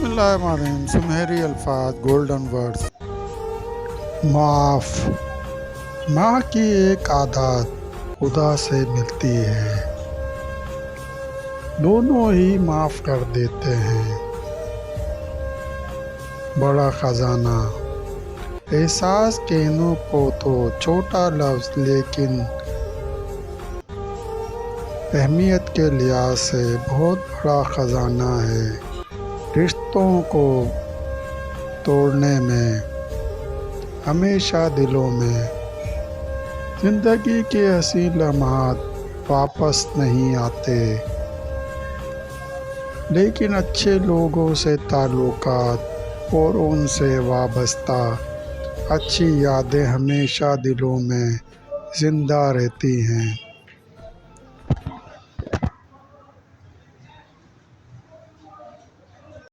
बिस्मिल्लाहिर्रहमानिर्रहीम। सुनहरी अल्फाज, गोल्डन वर्ड्स। माफ़। माँ की एक आदत खुदा से मिलती है। दोनों ही माफ़ कर देते हैं। बड़ा खजाना। एहसास कहने को तो छोटा लफ्ज़, लेकिन अहमियत के लिहाज से बहुत बड़ा खजाना है। रिश्तों को तोड़ने में हमेशा दिलों में ज़िंदगी के हसीन लम्हात वापस नहीं आते, लेकिन अच्छे लोगों से ताल्लुकात और उनसे वाबस्ता अच्छी यादें हमेशा दिलों में ज़िंदा रहती हैं।